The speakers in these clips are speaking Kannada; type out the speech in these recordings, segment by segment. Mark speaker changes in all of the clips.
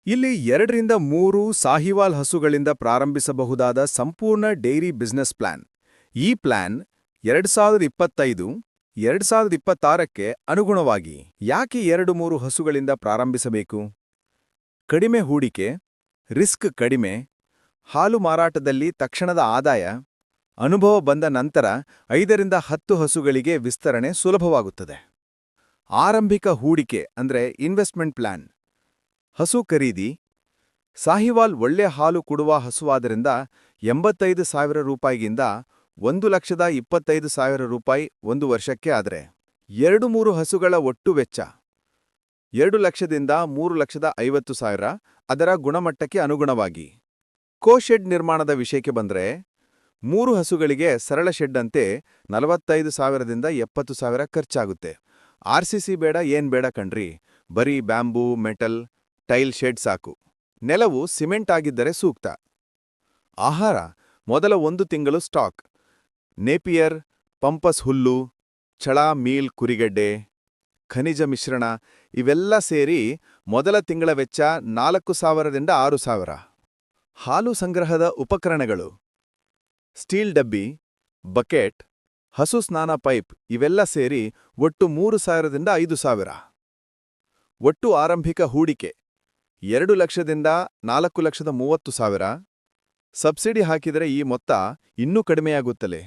Speaker 1: ಇಲ್ಲಿ 2 ರಿಂದ 3 ಸಾಹಿವಾಲ್ ಹಸುಗಳಿಂದ ಪ್ರಾರಂಭಿಸಬಹುದಾದ ಸಂಪೂರ್ಣ ಡೈರಿ ಬಿಸಿನೆಸ್ ಪ್ಲಾನ್. ಈ ಪ್ಲಾನ್ 2025-2026ಕ್ಕೆ ಅನುಗುಣವಾಗಿ. ಯಾಕೆ 2-3 ಹಸುಗಳಿಂದ ಪ್ರಾರಂಭಿಸಬೇಕು? ಕಡಿಮೆ ಹೂಡಿಕೆ, ರಿಸ್ಕ್ ಕಡಿಮೆ, ಹಾಲು ಮಾರಾಟದಲ್ಲಿ ತಕ್ಷಣದ ಆದಾಯ, ಅನುಭವ ಬಂದ ನಂತರ 5-10 ಹಸುಗಳಿಗೆ ವಿಸ್ತರಣೆ ಸುಲಭವಾಗುತ್ತದೆ. ಆರಂಭಿಕ ಹೂಡಿಕೆ ಅಂದ್ರೆ ಇನ್ವೆಸ್ಟ್ಮೆಂಟ್ ಪ್ಲಾನ್. ಹಸು ಖರೀದಿ. ಸಾಹಿವಾಲ್ ಒಳ್ಳೆ ಹಾಲು ಕೊಡುವ ಹಸುವಾದ್ದರಿಂದ 85,000 ರೂಪಾಯಿಗಿಂತ 1,25,000 ರೂಪಾಯಿ ಒಂದು ವರ್ಷಕ್ಕೆ. ಆದರೆ 2-3 ಹಸುಗಳ ಒಟ್ಟು ವೆಚ್ಚ 2 ಲಕ್ಷದಿಂದ 3,50,000 ಅದರ ಗುಣಮಟ್ಟಕ್ಕೆ ಅನುಗುಣವಾಗಿ. ಶೆಡ್ ನಿರ್ಮಾಣದ ವಿಷಯಕ್ಕೆ ಬಂದ್ರೆ 3 ಹಸುಗಳಿಗೆ ಸರಳ ಶೆಡ್ ಅಂತೆ 45,000ದಿಂದ 70,000 ಖರ್ಚಾಗುತ್ತೆ. RCC ಬೇಡ, ಏನ್ ಬೇಡ ಕಣ್ರಿ, ಬರೀ ಬ್ಯಾಂಬೂ, ಮೆಟಲ್, ಟೈಲ್ ಶೆಡ್ ಸಾಕು. ನೆಲವು ಸಿಮೆಂಟ್ ಆಗಿದ್ದರೆ ಸೂಕ್ತ. ಆಹಾರ ಮೊದಲ 1 ತಿಂಗಳು ಸ್ಟಾಕ್. ನೇಪಿಯರ್, ಪಂಪಸ್ ಹುಲ್ಲು, ಚಳ ಮೀಲ್ ಕುರಿಗೆಡ್ಡೆ, ಖನಿಜ ಮಿಶ್ರಣ ಇವೆಲ್ಲ ಸೇರಿ ಮೊದಲ ತಿಂಗಳ ವೆಚ್ಚ 4,000ರಿಂದ 6,000. ಹಾಲು ಸಂಗ್ರಹದ ಉಪಕರಣಗಳು: ಸ್ಟೀಲ್ ಡಬ್ಬಿ, ಬಕೆಟ್, ಹಸು ಸ್ನಾನ ಪೈಪ್ ಇವೆಲ್ಲ ಸೇರಿ ಒಟ್ಟು 3,000ರಿಂದ 5,000. ಒಟ್ಟು ಆರಂಭಿಕ ಹೂಡಿಕೆ 2 ಲಕ್ಷದಿಂದ 4,30,000. ಸಬ್ಸಿಡಿ ಹಾಕಿದರೆ ಈ ಮೊತ್ತ ಇನ್ನೂ ಕಡಿಮೆಯಾಗುತ್ತಲೇ.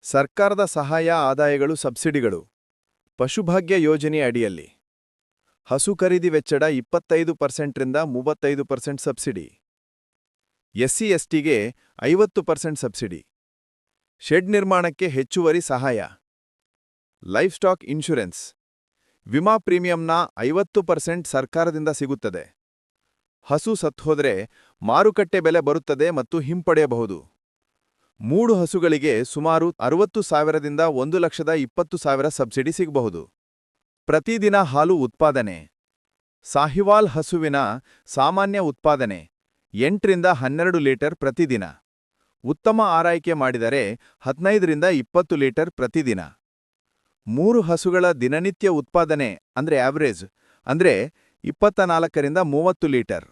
Speaker 1: ಸರ್ಕಾರದ ಸಹಾಯ, ಆದಾಯಗಳು, ಸಬ್ಸಿಡಿಗಳು. ಪಶುಭಾಗ್ಯ ಯೋಜನೆ ಅಡಿಯಲ್ಲಿ ಹಸು ಖರೀದಿ ವೆಚ್ಚದ 25%ರಿಂದ 35% ಸಬ್ಸಿಡಿ. SC/STಗೆ 50% ಸಬ್ಸಿಡಿ. ಶೆಡ್ ನಿರ್ಮಾಣಕ್ಕೆ ಹೆಚ್ಚುವರಿ ಸಹಾಯ. Life stock insurance. ವಿಮಾ ಪ್ರೀಮಿಯಂನ 50% ಸರ್ಕಾರದಿಂದ ಸಿಗುತ್ತದೆ. ಹಸು ಸತ್ತೋದ್ರೆ ಮಾರುಕಟ್ಟೆ ಬೆಲೆ ಬರುತ್ತದೆ ಮತ್ತು ಹಿಂಪಡೆಯಬಹುದು. 3 ಹಸುಗಳಿಗೆ ಸುಮಾರು 60,000ದಿಂದ 1,20,000 ಸಬ್ಸಿಡಿ ಸಿಗಬಹುದು. ಪ್ರತಿದಿನ ಹಾಲು ಉತ್ಪಾದನೆ. ಸಾಹಿವಾಲ್ ಹಸುವಿನ ಸಾಮಾನ್ಯ ಉತ್ಪಾದನೆ 8ರಿಂದ 12 ಲೀಟರ್ ಪ್ರತಿದಿನ. ಉತ್ತಮ ಆರೈಕೆ ಮಾಡಿದರೆ 15ರಿಂದ 20 ಲೀಟರ್ ಪ್ರತಿದಿನ. 3 ಹಸುಗಳ ದಿನನಿತ್ಯ ಉತ್ಪಾದನೆ ಅಂದ್ರೆ ಆವರೇಜ್ ಅಂದ್ರೆ 24ರಿಂದ 30 ಲೀಟರ್.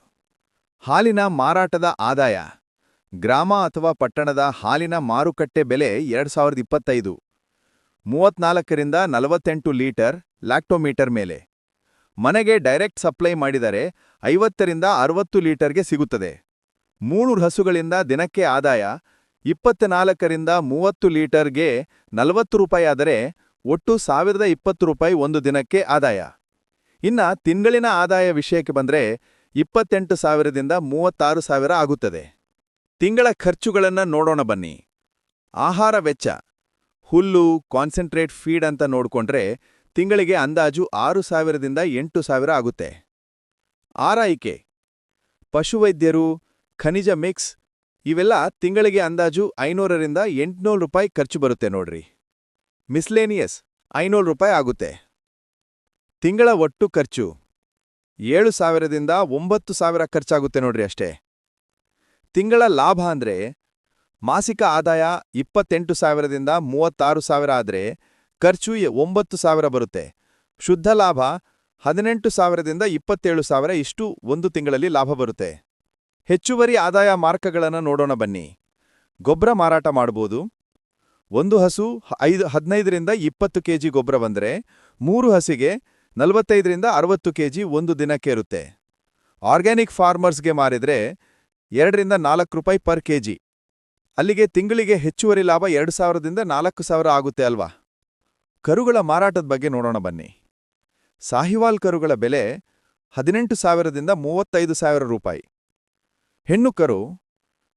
Speaker 1: ಹಾಲಿನ ಮಾರಾಟದ ಆದಾಯ. ಗ್ರಾಮ ಅಥವಾ ಪಟ್ಟಣದ ಹಾಲಿನ ಮಾರುಕಟ್ಟೆ ಬೆಲೆ 2025 34ರಿಂದ 48 ಲೀಟರ್ ಲ್ಯಾಕ್ಟೋಮೀಟರ್ ಮೇಲೆ. ಮನೆಗೆ ಡೈರೆಕ್ಟ್ ಸಪ್ಲೈ ಮಾಡಿದರೆ 50ರಿಂದ 60 ಲೀಟರ್ಗೆ ಸಿಗುತ್ತದೆ. 3 ಹಸುಗಳಿಂದ ದಿನಕ್ಕೆ ಆದಾಯ 24ರಿಂದ 30 ಲೀಟರ್ಗೆ 40 ರೂಪಾಯಿ ಆದರೆ ಒಟ್ಟು 1,020 ರೂಪಾಯಿ ಒಂದು ದಿನಕ್ಕೆ ಆದಾಯ. ಇನ್ನ ತಿಂಗಳಿನ ಆದಾಯ ವಿಷಯಕ್ಕೆ ಬಂದ್ರೆ 28,000ದಿಂದ 36,000 ಆಗುತ್ತದೆ. ತಿಂಗಳ ಖರ್ಚುಗಳನ್ನ ನೋಡೋಣ ಬನ್ನಿ. ಆಹಾರ ವೆಚ್ಚ. ಹುಲ್ಲು, ಕಾನ್ಸಂಟ್ರೇಟ್ ಫೀಡ್ ಅಂತ ನೋಡ್ಕೊಂಡ್ರೆ ತಿಂಗಳಿಗೆ ಅಂದಾಜು 6,000ದಿಂದ 8,000 ಆಗುತ್ತೆ. ಆರೈಕೆ. ಪಶುವೈದ್ಯರು, ಖನಿಜ ಮಿಕ್ಸ್ ಇವೆಲ್ಲ ತಿಂಗಳಿಗೆ ಅಂದಾಜು 500ರಿಂದ 800 ರೂಪಾಯಿ ಖರ್ಚು ಬರುತ್ತೆ ನೋಡ್ರಿ. ಮಿಸ್ಲೇನಿಯಸ್ 500 ರೂಪಾಯಿ ಆಗುತ್ತೆ. ತಿಂಗಳ ಒಟ್ಟು ಖರ್ಚು 7,000ದಿಂದ 9,000 ಖರ್ಚಾಗುತ್ತೆ ನೋಡ್ರಿ ಅಷ್ಟೇ. ತಿಂಗಳ ಲಾಭ ಅಂದ್ರೆ ಮಾಸಿಕ ಆದಾಯ 28,000ದಿಂದ 36,000 ಆದ್ರೆ ಖರ್ಚು 9,000 ಬರುತ್ತೆ. ಶುದ್ಧ ಲಾಭ 18,000ದಿಂದ 27,000 ಇಷ್ಟು ಒಂದು ತಿಂಗಳಲ್ಲಿ ಲಾಭ ಬರುತ್ತೆ. ಹೆಚ್ಚುವರಿ ಆದಾಯ ಮಾರ್ಗಗಳನ್ನು ನೋಡೋಣ ಬನ್ನಿ. ಗೊಬ್ಬರ ಮಾರಾಟ ಮಾಡಬಹುದು. ಒಂದು ಹಸು 15ರಿಂದ 20 ಕೆಜಿ ಗೊಬ್ಬರ ಬಂದರೆ 3 ಹಸಿಗೆ 45ರಿಂದ 60 ಕೆಜಿ ಒಂದು ದಿನಕ್ಕೆ ಇರುತ್ತೆ. ಆರ್ಗ್ಯಾನಿಕ್ ಫಾರ್ಮರ್ಸ್ಗೆ ಮಾರಿದ್ರೆ 2ರಿಂದ 4 ರೂಪಾಯಿ ಪರ್ ಕೆಜಿ. ಅಲ್ಲಿಗೆ ತಿಂಗಳಿಗೆ ಹೆಚ್ಚುವರಿ ಲಾಭ 2,000ದಿಂದ 4,000 ಆಗುತ್ತೆ ಅಲ್ವಾ. ಕರುಗಳ ಮಾರಾಟದ ಬಗ್ಗೆ ನೋಡೋಣ ಬನ್ನಿ. ಸಾಹಿವಾಲ್ ಕರುಗಳ ಬೆಲೆ 18,000ದಿಂದ 35,000 ರೂಪಾಯಿ. ಹೆಣ್ಣು ಕರು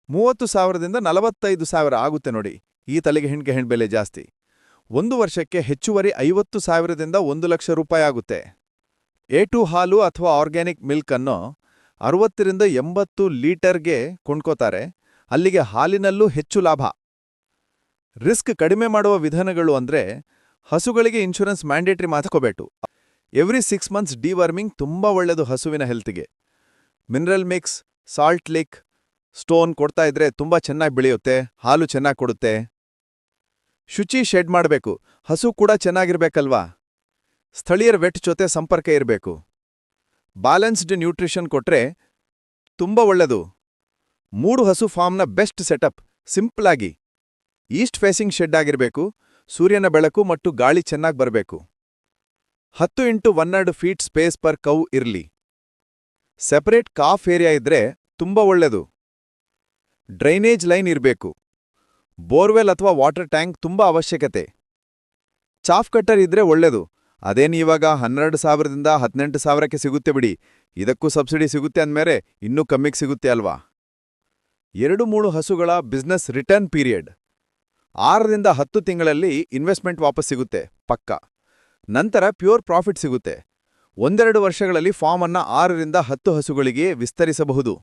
Speaker 1: 30,000ದಿಂದ 45,000 ಆಗುತ್ತೆ ನೋಡಿ. ಈ ತಲೆಗೆ ಹೆಣ್ಣು ಬೆಲೆ ಜಾಸ್ತಿ. ಒಂದು ವರ್ಷಕ್ಕೆ ಹೆಚ್ಚುವರಿ 50,000ದಿಂದ 1,00,000 ರೂಪಾಯಿ ಆಗುತ್ತೆ. A2 ಹಾಲು ಅಥವಾ ಆರ್ಗ್ಯಾನಿಕ್ ಮಿಲ್ಕ್ ಅನ್ನು 60ರಿಂದ 80 ಲೀಟರ್ಗೆ ಕೊಂಡ್ಕೋತಾರೆ. ಅಲ್ಲಿಗೆ ಹಾಲಿನಲ್ಲೂ ಹೆಚ್ಚು ಲಾಭ. ರಿಸ್ಕ್ ಕಡಿಮೆ ಮಾಡುವ ವಿಧಾನಗಳು ಅಂದ್ರೆ ಹಸುಗಳಿಗೆ ಇನ್ಶೂರೆನ್ಸ್ ಮ್ಯಾಂಡೇಟರಿ ಮಾಡ್ಕೋಬೇಕು. ಎವ್ರಿ 6 ಮಂತ್ಸ್ ಡಿವರ್ಮಿಂಗ್ ತುಂಬಾ ಒಳ್ಳೆಯದು ಹಸುವಿನ ಹೆಲ್ತ್ಗೆ. ಮಿನರಲ್ ಮಿಕ್ಸ್, ಸಾಲ್ಟ್ ಲಿಕ್, ಸ್ಟೋನ್ ಕೊಡ್ತಾ ಇದ್ರೆ ತುಂಬಾ ಚೆನ್ನಾಗಿ ಬೆಳೆಯುತ್ತೆ, ಹಾಲು ಚೆನ್ನಾಗಿ ಕೊಡುತ್ತೆ. ಶುಚಿ ಶೆಡ್ ಮಾಡಬೇಕು. ಹಸು ಕೂಡ ಚೆನ್ನಾಗಿರ್ಬೇಕಲ್ವಾ. ಸ್ಥಳೀಯರ ವೆಟ್ ಜೊತೆ ಸಂಪರ್ಕ ಇರಬೇಕು. ಬ್ಯಾಲೆನ್ಸ್ಡ್ ನ್ಯೂಟ್ರಿಷನ್ ಕೊಟ್ರೆ ತುಂಬ ಒಳ್ಳೆದು. 3 ಹಸು ಫಾರ್ಮ್ನ ಬೆಸ್ಟ್ ಸೆಟಪ್ ಸಿಂಪಲ್ ಆಗಿ. ಈಸ್ಟ್ ಫೇಸಿಂಗ್ ಶೆಡ್ ಆಗಿರಬೇಕು, ಸೂರ್ಯನ ಬೆಳಕು ಮತ್ತು ಗಾಳಿ ಚೆನ್ನಾಗಿ ಬರಬೇಕು. 10 into 12 feet space per cow ಇರ್ಲಿ. ಸೆಪರೇಟ್ ಕಾಫ್ ಏರಿಯಾ ಇದ್ರೆ ತುಂಬ ಒಳ್ಳೆದು. ಡ್ರೈನೇಜ್ ಲೈನ್ ಇರಬೇಕು. ಬೋರ್ವೆಲ್ ಅಥವಾ ವಾಟರ್ ಟ್ಯಾಂಕ್ ತುಂಬಾ ಅವಶ್ಯಕತೆ. ಚಾಫ್ ಕಟ್ಟರ್ ಇದ್ರೆ ಒಳ್ಳೆದು. ಅದೇನೀವಾಗ 12,000ದಿಂದ 18,000ಕ್ಕೆ ಸಿಗುತ್ತೆ ಬಿಡಿ. ಇದಕ್ಕೂ ಸಬ್ಸಿಡಿ ಸಿಗುತ್ತೆ ಅಂದ್ಮೇಲೆ ಇನ್ನೂ ಕಮ್ಮಿಗೆ ಸಿಗುತ್ತೆ ಅಲ್ವಾ. 2-3 ಹಸುಗಳ ಬಿಸ್ನೆಸ್ ರಿಟರ್ನ್ ಪೀರಿಯಡ್. 6ರಿಂದ 10 ತಿಂಗಳಲ್ಲಿ ಇನ್ವೆಸ್ಟ್ಮೆಂಟ್ ವಾಪಸ್ ಸಿಗುತ್ತೆ ಪಕ್ಕಾ. ನಂತರ ಪ್ಯೂರ್ ಪ್ರಾಫಿಟ್ ಸಿಗುತ್ತೆ. 1-2 ವರ್ಷಗಳಲ್ಲಿ ಫಾರ್ಮ್ ಅನ್ನ 6ರಿಂದ 10 ಹಸುಗಳಿಗೆ ವಿಸ್ತರಿಸಬಹುದು.